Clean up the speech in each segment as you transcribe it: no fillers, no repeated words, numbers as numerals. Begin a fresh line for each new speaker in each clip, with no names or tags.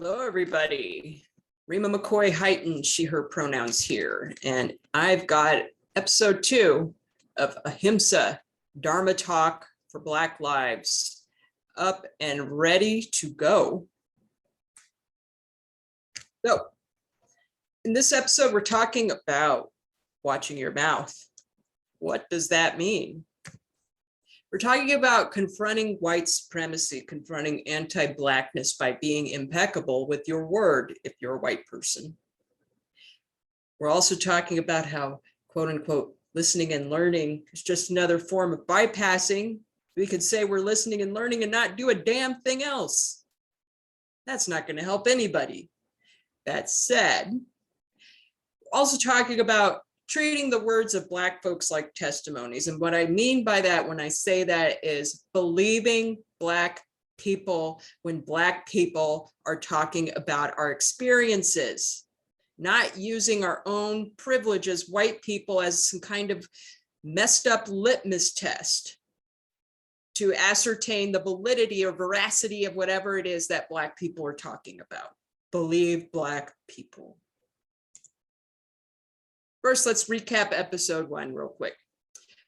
Hello, everybody. Rima McCoy heightened she, her pronouns here. And I've got episode 2 of Ahimsa, Dharma Talk for Black Lives up and ready to go. So in this episode, we're talking about watching your mouth. What does that mean? We're talking about confronting white supremacy, confronting anti-Blackness by being impeccable with your word if you're a white person. We're also talking about how, quote unquote, listening and learning is just another form of bypassing. We could say we're listening and learning and not do a damn thing else. That's not going to help anybody. That said, also talking about treating the words of Black folks like testimonies. And what I mean by that when I say that is believing Black people when Black people are talking about our experiences, not using our own privilege as white people as some kind of messed up litmus test to ascertain the validity or veracity of whatever it is that Black people are talking about. Believe Black people. First, let's recap episode 1 real quick.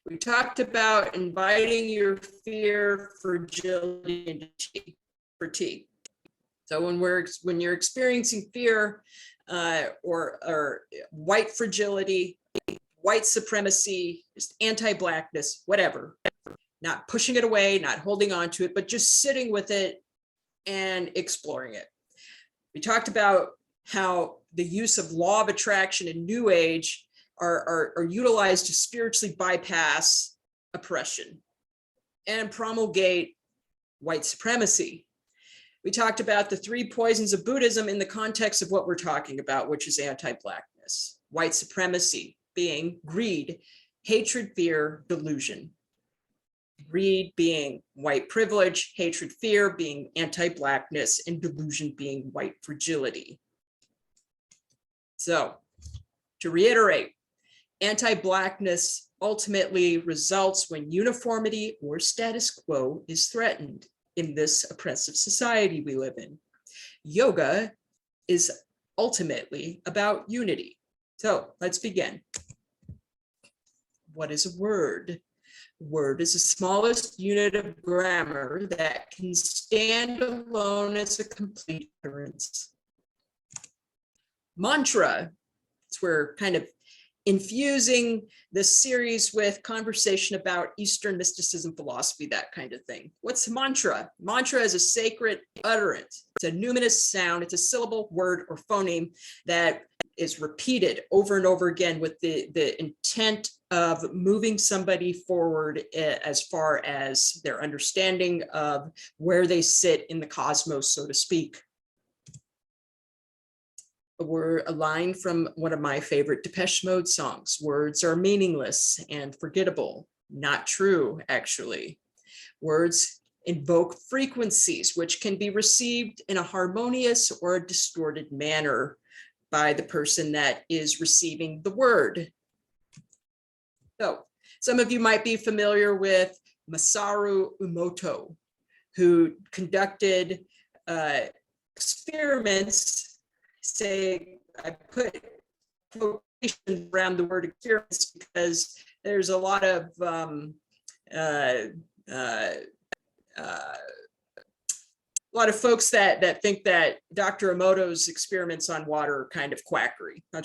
We talked about inviting your fear, fragility into tea. So when you're experiencing fear or white fragility, white supremacy, just anti-Blackness, whatever, not pushing it away, not holding on to it, but just sitting with it and exploring it. We talked about how the use of law of attraction and New Age are utilized to spiritually bypass oppression and promulgate white supremacy. We talked about the 3 poisons of Buddhism in the context of what we're talking about, which is anti-Blackness. White supremacy being greed, hatred, fear, delusion. Greed being white privilege, hatred, fear being anti-Blackness, and delusion being white fragility. So, to reiterate, anti-Blackness ultimately results when uniformity or status quo is threatened in this oppressive society we live in. Yoga is ultimately about unity. So, let's begin. What is a word? Word is the smallest unit of grammar that can stand alone as a complete utterance. Mantra, we're kind of infusing this series with conversation about Eastern mysticism, philosophy, that kind of thing. What's mantra? Mantra is a sacred utterance. It's a numinous sound. It's a syllable, word, or phoneme that is repeated over and over again with the intent of moving somebody forward as far as their understanding of where they sit in the cosmos, so to speak. A line from one of my favorite Depeche Mode songs. Words are meaningless and forgettable. Not true, actually. Words invoke frequencies, which can be received in a harmonious or a distorted manner by the person that is receiving the word. So, some of you might be familiar with Masaru Emoto, who conducted experiments. Say, I put quotations around the word experiments because there's a lot of folks that think that Dr. Emoto's experiments on water are kind of quackery. I'll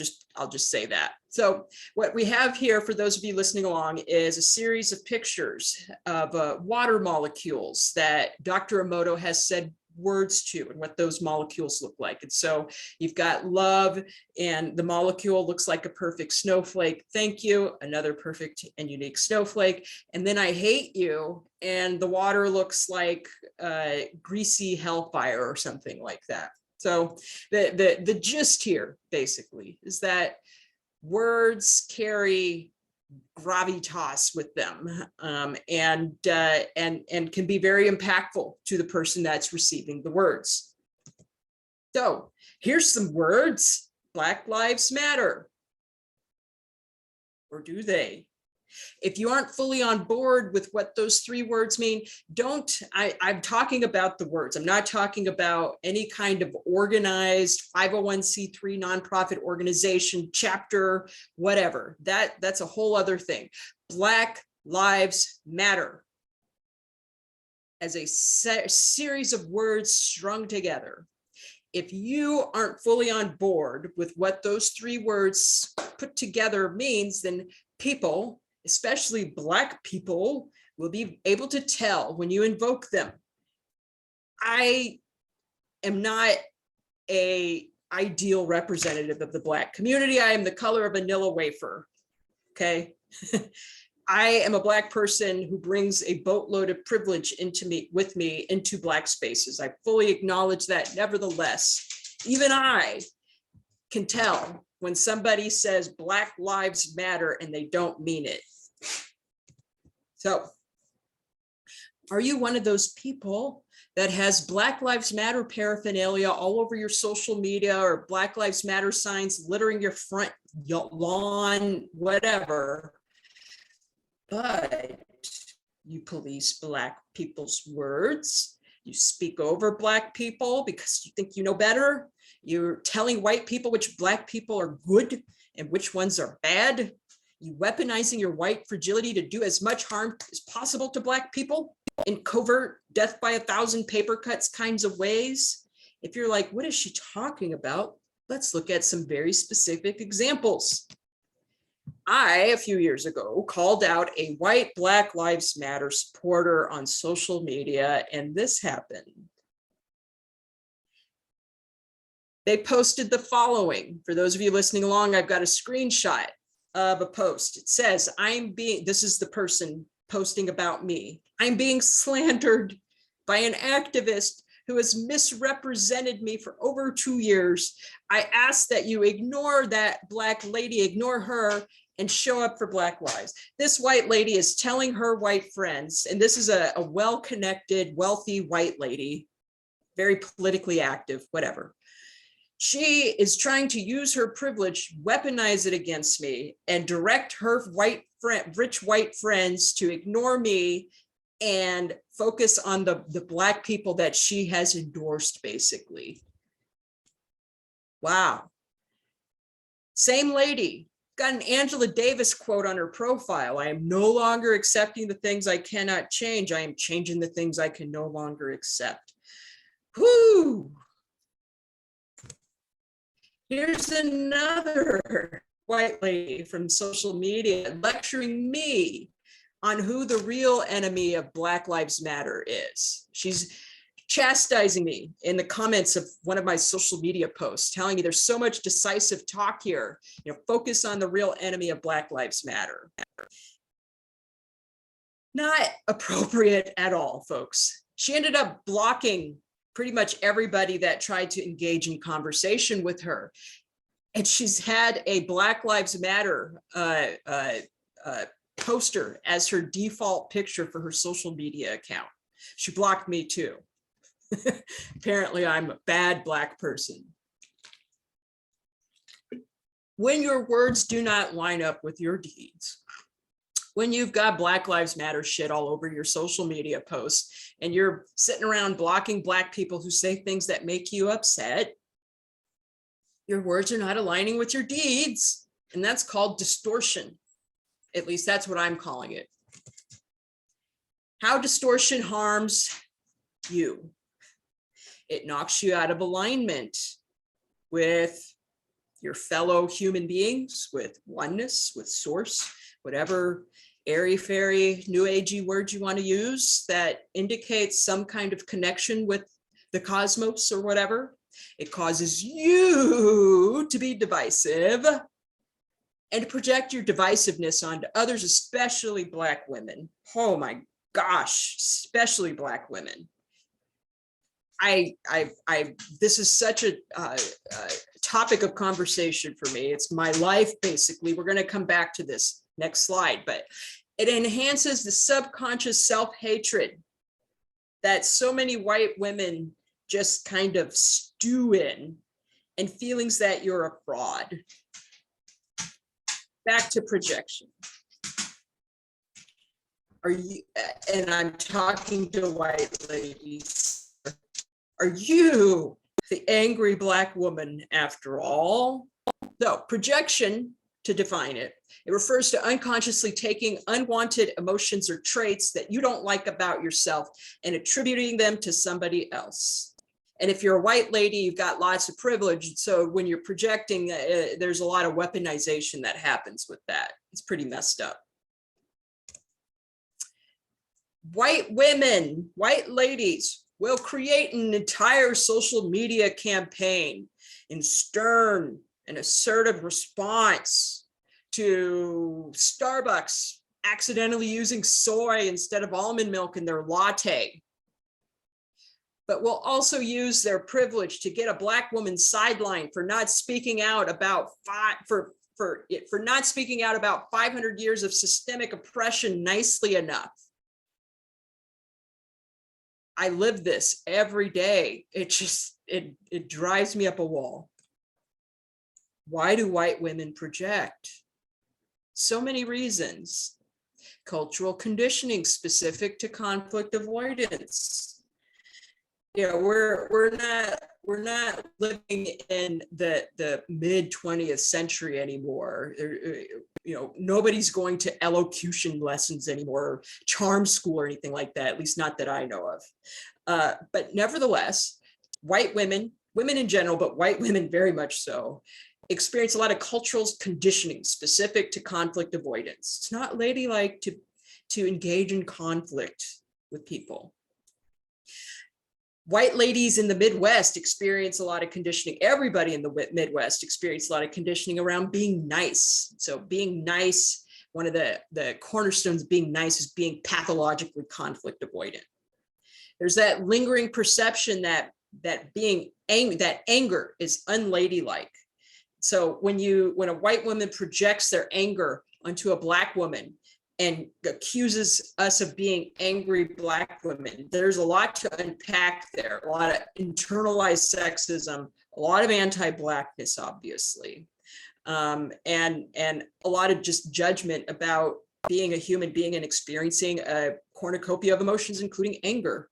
just say that. So what we have here for those of you listening along is a series of pictures of water molecules that Dr. Emoto has said words to and what those molecules look like. And so you've got love, and the molecule looks like a perfect snowflake. Thank you, another perfect and unique snowflake. And then I hate you, and the water looks like greasy hellfire or something like that. So the gist here basically is that words carry gravitas with them, and can be very impactful to the person that's receiving the words. So here's some words. Black Lives Matter. Or do they? If you aren't fully on board with what those three words mean, I'm talking about the words. I'm not talking about any kind of organized 501c3 nonprofit organization, chapter, whatever. That's a whole other thing. Black Lives Matter as a series of words strung together. If you aren't fully on board with what those three words put together means, then people, especially Black people, will be able to tell when you invoke them. I am not an ideal representative of the Black community. I am the color of a vanilla wafer, okay? I am a Black person who brings a boatload of privilege with me into Black spaces. I fully acknowledge that. Nevertheless, even I can tell when somebody says Black Lives Matter and they don't mean it. So, are you one of those people that has Black Lives Matter paraphernalia all over your social media, or Black Lives Matter signs littering your front lawn, whatever, but you police Black people's words, you speak over Black people because you think you know better, you're telling white people which Black people are good and which ones are bad, you weaponizing your white fragility to do as much harm as possible to Black people in covert, death by 1,000 paper cuts kinds of ways. If you're like, what is she talking about? Let's look at some very specific examples. I, a few years ago, called out a white Black Lives Matter supporter on social media, and this happened. They posted the following. For those of you listening along, I've got a screenshot of a post. It says, this is the person posting about me. I'm being slandered by an activist who has misrepresented me for over 2 years. I ask that you ignore that Black lady, ignore her, and show up for Black lives. This white lady is telling her white friends, and this is a well-connected, wealthy white lady, very politically active, whatever. She is trying to use her privilege, weaponize it against me, and direct her rich white friends to ignore me and focus on the Black people that she has endorsed, basically. Wow. Same lady, got an Angela Davis quote on her profile. I am no longer accepting the things I cannot change. I am changing the things I can no longer accept. Whoo! Here's another white lady from social media lecturing me on who the real enemy of Black Lives Matter is. She's chastising me in the comments of one of my social media posts, telling me there's so much decisive talk here, focus on the real enemy of Black Lives Matter. Not appropriate at all, folks. She ended up blocking pretty much everybody that tried to engage in conversation with her. And she's had a Black Lives Matter poster as her default picture for her social media account. She blocked me too. Apparently I'm a bad Black person. When your words do not line up with your deeds, when you've got Black Lives Matter shit all over your social media posts and you're sitting around blocking Black people who say things that make you upset, your words are not aligning with your deeds, and that's called distortion. At least that's what I'm calling it. How distortion harms you. It knocks you out of alignment with your fellow human beings, with oneness, with source, whatever airy-fairy, new agey word you want to use that indicates some kind of connection with the cosmos or whatever. It causes you to be divisive and to project your divisiveness onto others, especially Black women. Oh my gosh, especially Black women. This is such a topic of conversation for me. It's my life, basically. We're going to come back to this next slide, but it enhances the subconscious self-hatred that so many white women just kind of stew in, and feelings that you're a fraud. Back to projection. Are you, and I'm talking to white ladies, are you the angry Black woman after all? No, projection, to define it, it refers to unconsciously taking unwanted emotions or traits that you don't like about yourself and attributing them to somebody else. And if you're a white lady, you've got lots of privilege. So when you're projecting, there's a lot of weaponization that happens with that. It's pretty messed up. White women, white ladies will create an entire social media campaign in stern and assertive response to Starbucks accidentally using soy instead of almond milk in their latte. But will also use their privilege to get a Black woman sidelined for not speaking out about not speaking out about 500 years of systemic oppression nicely enough. I live this every day. It drives me up a wall. Why do white women project? So many reasons. Cultural conditioning specific to conflict avoidance. You know, we're not living in the mid 20th century anymore. You know, nobody's going to elocution lessons anymore, charm school or anything like that, at least not that I know of. But nevertheless, white women in general, but white women very much so, experience a lot of cultural conditioning specific to conflict avoidance. It's not ladylike to engage in conflict with people. White ladies in the Midwest experience a lot of conditioning. Everybody in the Midwest experience a lot of conditioning around being nice. So being nice, one of the cornerstones of being nice is being pathologically conflict avoidant. There's that lingering perception that anger is unladylike. So when a white woman projects their anger onto a Black woman and accuses us of being angry Black women, there's a lot to unpack there, a lot of internalized sexism, a lot of anti-Blackness, obviously, and a lot of just judgment about being a human being and experiencing a cornucopia of emotions, including anger.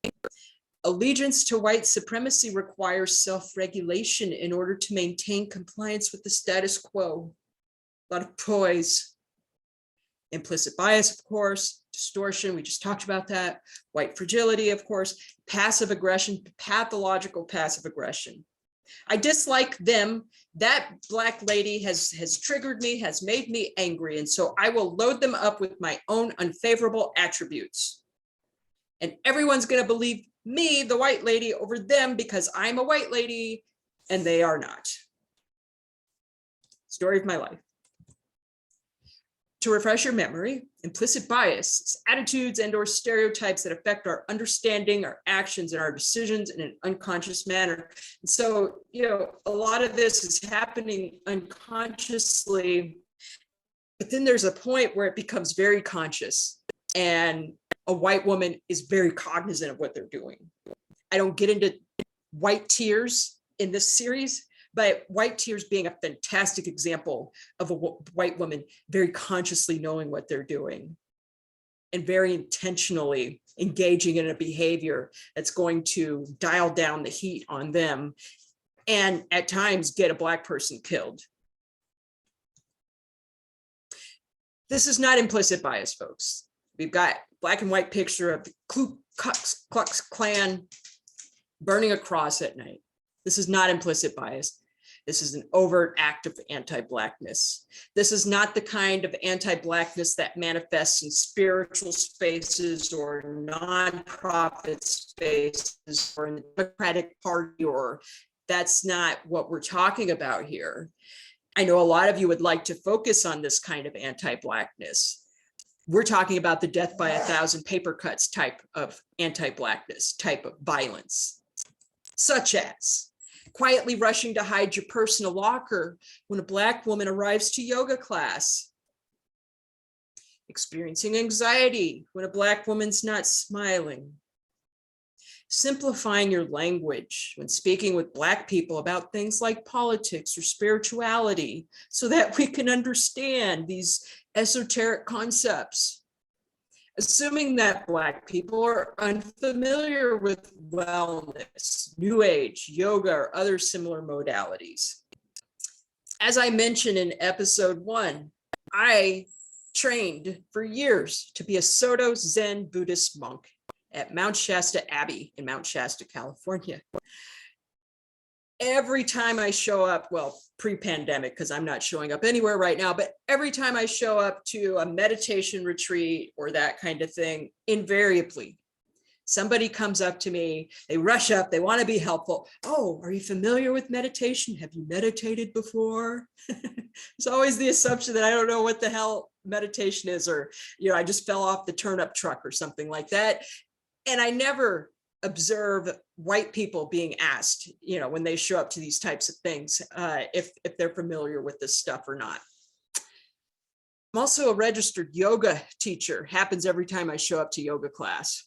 Allegiance to white supremacy requires self-regulation in order to maintain compliance with the status quo. A lot of poise. Implicit bias, of course, distortion, we just talked about that. White fragility, of course, passive aggression, pathological passive aggression. I dislike them. That Black lady has triggered me, has made me angry, and so I will load them up with my own unfavorable attributes. And everyone's going to believe me, the white lady, over them because I'm a white lady and they are not. Story of my life. To refresh your memory, implicit bias is attitudes and or stereotypes that affect our understanding, our actions, and our decisions in an unconscious manner. And so, you know, a lot of this is happening unconsciously, but then there's a point where it becomes very conscious, and a white woman is very cognizant of what they're doing. I don't get into white tears in this series, but white tears being a fantastic example of a white woman very consciously knowing what they're doing and very intentionally engaging in a behavior that's going to dial down the heat on them and at times get a Black person killed. This is not implicit bias, folks. We've got black and white picture of the Ku Klux Klan burning a cross at night. This is not implicit bias. This is an overt act of anti-Blackness. This is not the kind of anti-Blackness that manifests in spiritual spaces or nonprofit spaces or in the Democratic Party, or that's not what we're talking about here. I know a lot of you would like to focus on this kind of anti-Blackness. We're talking about the death by 1,000 paper cuts type of anti-Blackness, type of violence, such as quietly rushing to hide your purse in a locker when a Black woman arrives to yoga class, experiencing anxiety when a Black woman's not smiling, simplifying your language when speaking with Black people about things like politics or spirituality so that we can understand these esoteric concepts, assuming that Black people are unfamiliar with wellness, New Age, yoga, or other similar modalities. As I mentioned in episode 1, I trained for years to be a Soto Zen Buddhist monk at Mount Shasta Abbey in Mount Shasta, California. Every time I show up, well, pre-pandemic, because I'm not showing up anywhere right now, but every time I show up to a meditation retreat or that kind of thing, invariably, somebody comes up to me, they rush up, they want to be helpful. Oh, are you familiar with meditation? Have you meditated before? It's always the assumption that I don't know what the hell meditation is, or, I just fell off the turnip truck or something like that. And I never observe white people being asked, when they show up to these types of things, if they're familiar with this stuff or not. I'm also a registered yoga teacher. Happens every time I show up to yoga class.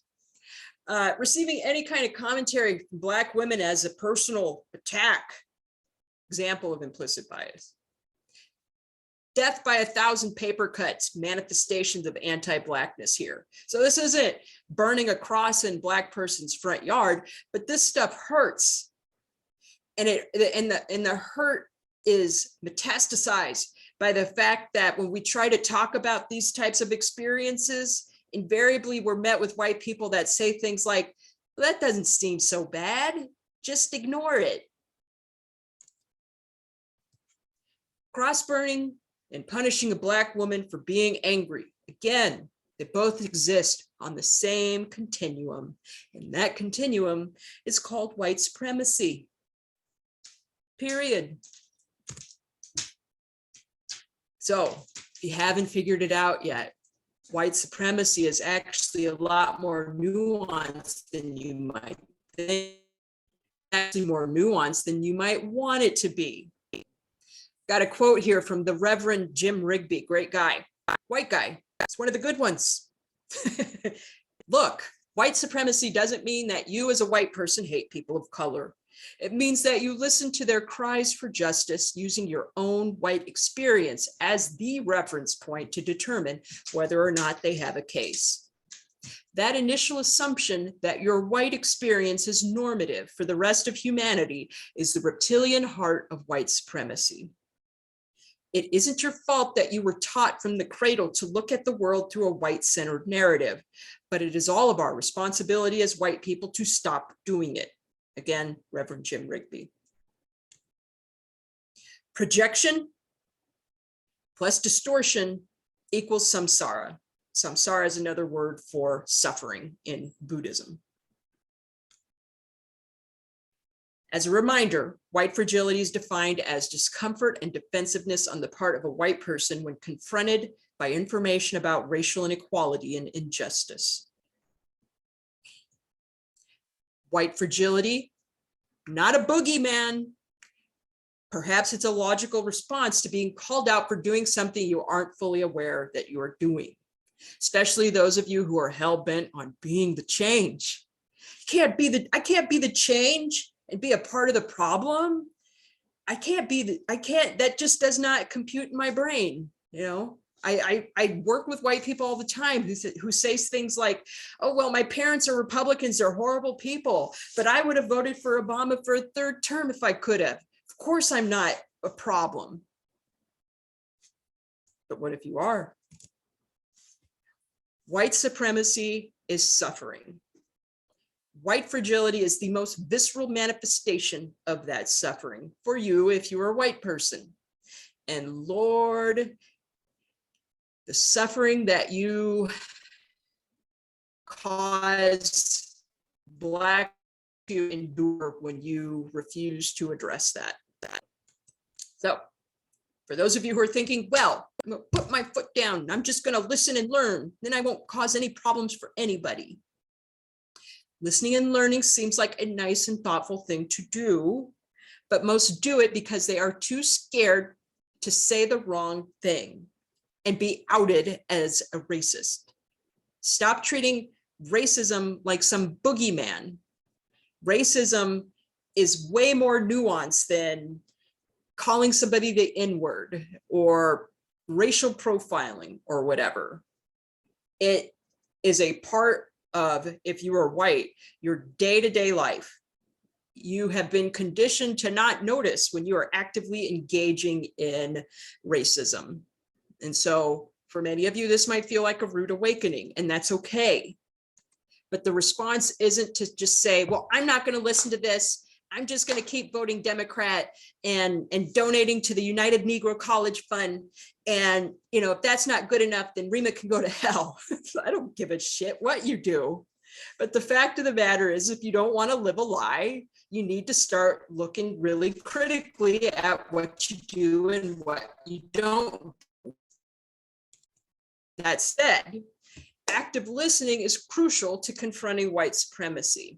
Receiving any kind of commentary from Black women as a personal attack, example of implicit bias. Death by 1,000 paper cuts, manifestations of anti-Blackness here. So this isn't burning a cross in Black person's front yard, but this stuff hurts. And the hurt is metastasized by the fact that when we try to talk about these types of experiences, invariably we're met with white people that say things like, well, that doesn't seem so bad, just ignore it. Cross burning and punishing a Black woman for being angry. Again, they both exist on the same continuum, and that continuum is called white supremacy. Period. So if you haven't figured it out yet, white supremacy is actually a lot more nuanced than you might think, actually more nuanced than you might want it to be. Got a quote here from the Reverend Jim Rigby, great guy, white guy. It's one of the good ones. Look, white supremacy doesn't mean that you as a white person hate people of color. It means that you listen to their cries for justice using your own white experience as the reference point to determine whether or not they have a case. That initial assumption that your white experience is normative for the rest of humanity is the reptilian heart of white supremacy. It isn't your fault that you were taught from the cradle to look at the world through a white-centered narrative, but it is all of our responsibility as white people to stop doing it. Again, Reverend Jim Rigby. Projection plus distortion equals samsara. Samsara is another word for suffering in Buddhism. As a reminder, white fragility is defined as discomfort and defensiveness on the part of a white person when confronted by information about racial inequality and injustice. White fragility, not a boogeyman. Perhaps it's a logical response to being called out for doing something you aren't fully aware that you are doing, especially those of you who are hell-bent on being the change. I can't be the change and be a part of the problem. That just does not compute in my brain, I work with white people all the time who say things like, oh, well, my parents are Republicans, they're horrible people, but I would have voted for Obama for a third term if I could have. Of course, I'm not a problem. But what if you are? White supremacy is suffering. White fragility is the most visceral manifestation of that suffering for you if you're a white person. And Lord, the suffering that you cause Black to endure when you refuse to address that. So for those of you who are thinking, well, I'm going to put my foot down, I'm just going to listen and learn, then I won't cause any problems for anybody. Listening and learning seems like a nice and thoughtful thing to do, but most do it because they are too scared to say the wrong thing and be outed as a racist. Stop treating racism like some boogeyman. Racism is way more nuanced than calling somebody the N-word or racial profiling or whatever. It is a part of, if you are white, your day-to-day life. You have been conditioned to not notice when you are actively engaging in racism. And so for many of you, this might feel like a rude awakening, and that's okay. But the response isn't to just say, well, I'm not going to listen to this. I'm just going to keep voting Democrat and donating to the United Negro College Fund. And, you know, if that's not good enough, then Rima can go to hell. I don't give a shit what you do. But the fact of the matter is, if you don't want to live a lie, you need to start looking really critically at what you do and what you don't. That said, active listening is crucial to confronting white supremacy.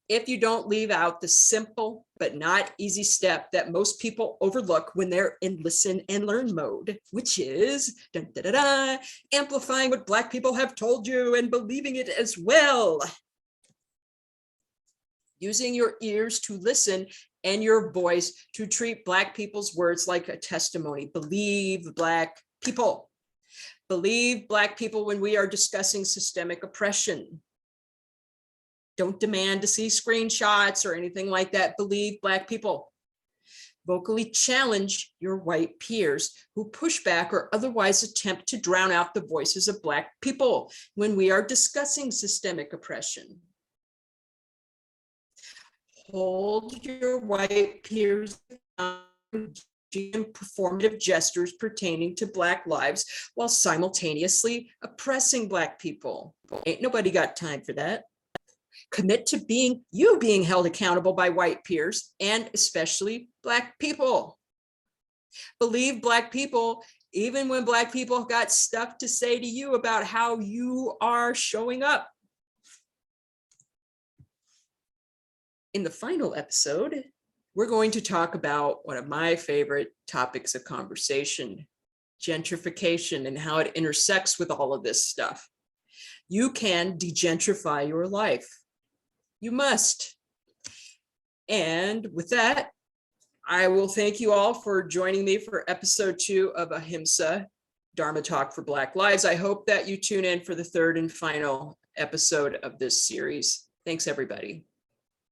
If you don't leave out the simple but not easy step that most people overlook when they're in listen and learn mode, which is dun, da, da, da, amplifying what Black people have told you and believing it as well. Using your ears to listen and your voice to treat Black people's words like a testimony. Believe Black people. Believe Black people when we are discussing systemic oppression. Don't demand to see screenshots or anything like that. Believe Black people. Vocally challenge your white peers who push back or otherwise attempt to drown out the voices of Black people when we are discussing systemic oppression. Hold your white peers in performative gestures pertaining to Black lives while simultaneously oppressing Black people. Ain't nobody got time for that. Commit to being held accountable by white peers and especially Black people. Believe Black people, even when Black people got stuff to say to you about how you are showing up. In the final episode, we're going to talk about one of my favorite topics of conversation, gentrification, and how it intersects with all of this stuff. You can degentrify your life. You must. And with that, I will thank you all for joining me for episode 2 of Ahimsa, Dharma Talk for Black Lives. I hope that you tune in for the 3rd and final episode of this series. Thanks, everybody.